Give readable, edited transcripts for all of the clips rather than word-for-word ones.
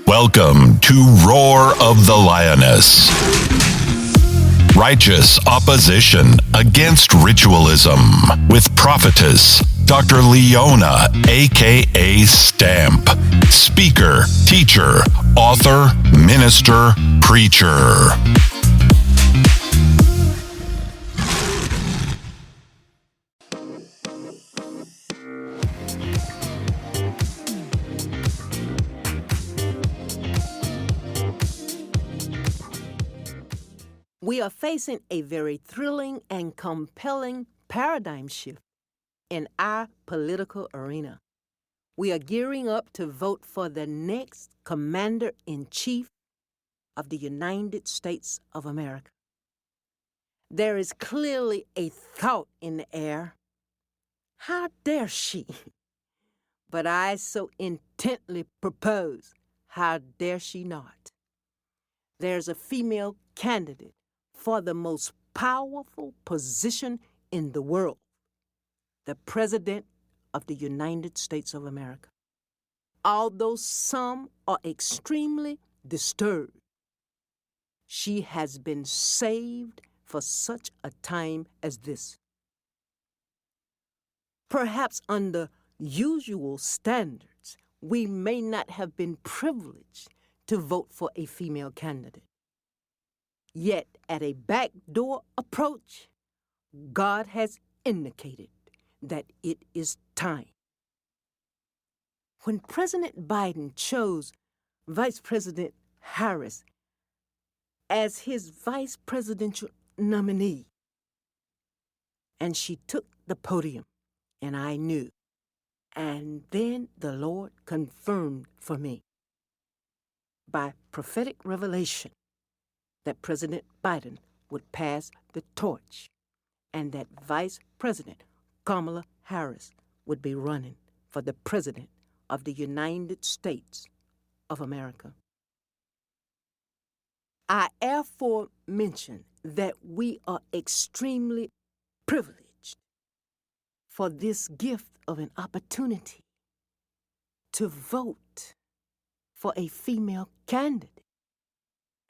Welcome to Roar of the Lioness. Righteous Opposition Against Ritualism with Prophetess Dr. Leona, a.k.a. Stamp. Speaker, teacher, author, minister, preacher. We are facing a very thrilling and compelling paradigm shift in our political arena. We are gearing up to vote for the next Commander-in-Chief of the United States of America. There is clearly a thought in the air. How dare she? But I so intently propose, how dare she not? There's a female candidate for the most powerful position in the world, the President of the United States of America. Although some are extremely disturbed, she has been saved for such a time as this. Perhaps under usual standards, we may not have been privileged to vote for a female candidate. Yet, at a backdoor approach, God has indicated that it is time. When President Biden chose Vice President Harris as his vice presidential nominee, and she took the podium, and I knew, and then the Lord confirmed for me by prophetic revelation that President Biden would pass the torch and that Vice President Kamala Harris would be running for the President of the United States of America. I therefore mention that we are extremely privileged for this gift of an opportunity to vote for a female candidate.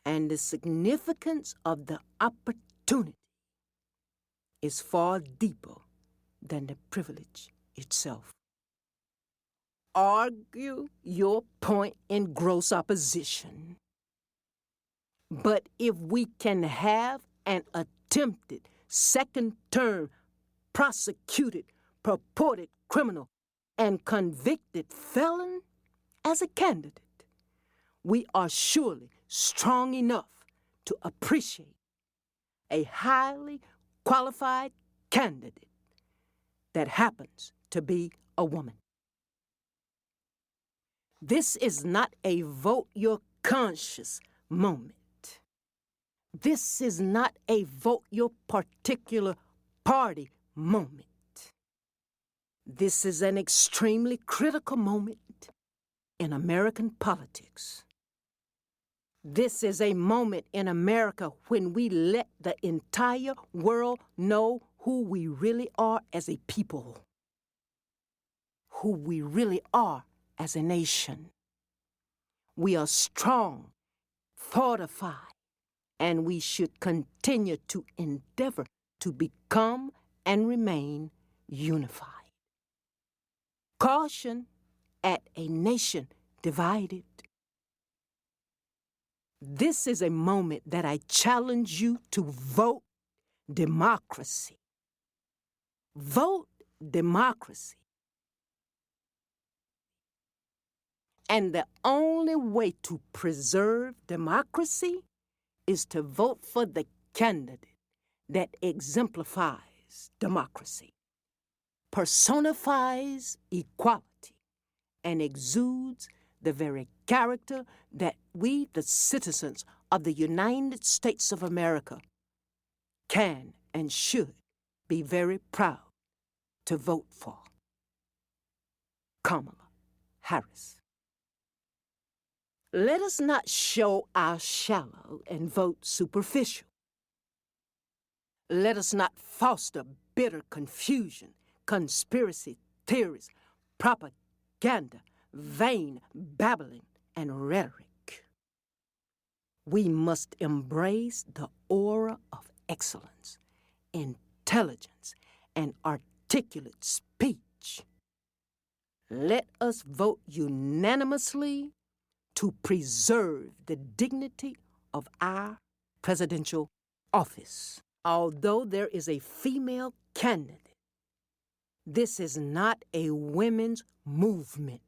And the significance of the opportunity is far deeper than the privilege itself. Argue your point in gross opposition. But if we can have an attempted second-term prosecuted, purported criminal and convicted felon as a candidate, we are surely strong enough to appreciate a highly qualified candidate that happens to be a woman. This is not a vote your conscience moment. This is not a vote your particular party moment. This is an extremely critical moment in American politics. This is a moment in America when we let the entire world know who we really are as a people, who we really are as a nation. We are strong, fortified, and we should continue to endeavor to become and remain unified. Caution at a nation divided. This is a moment that I challenge you to vote democracy. Vote democracy. And the only way to preserve democracy is to vote for the candidate that exemplifies democracy, personifies equality, and exudes the very character that we, the citizens of the United States of America, can and should be very proud to vote for. Kamala Harris. Let us not show our shallow and vote superficial. Let us not foster bitter confusion, conspiracy theories, propaganda, vain babbling, and rhetoric. We must embrace the aura of excellence, intelligence, and articulate speech. Let us vote unanimously to preserve the dignity of our presidential office. Although there is a female candidate, this is not a women's movement.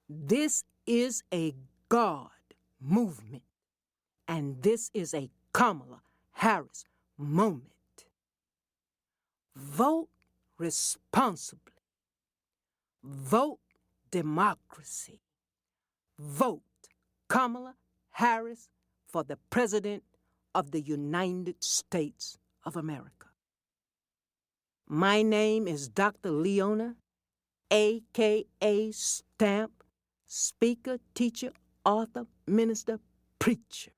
This is a God movement, and this is a Kamala Harris moment. Vote responsibly. Vote democracy. Vote Kamala Harris for the President of the United States of America. My name is Dr. Leona, a.k.a. Stamp, speaker, teacher, author, minister, preacher.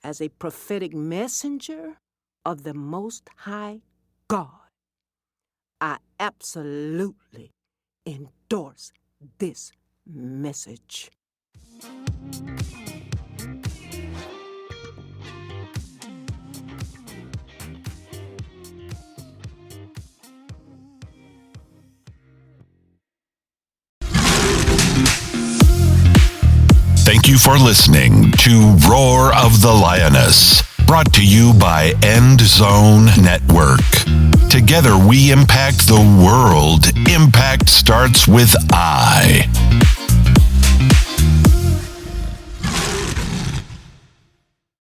As a prophetic messenger of the Most High God, I absolutely endorse this message. Thank you for listening to Roar of the Lioness, brought to you by End Zone Network. Together we impact the world. Impact starts with I.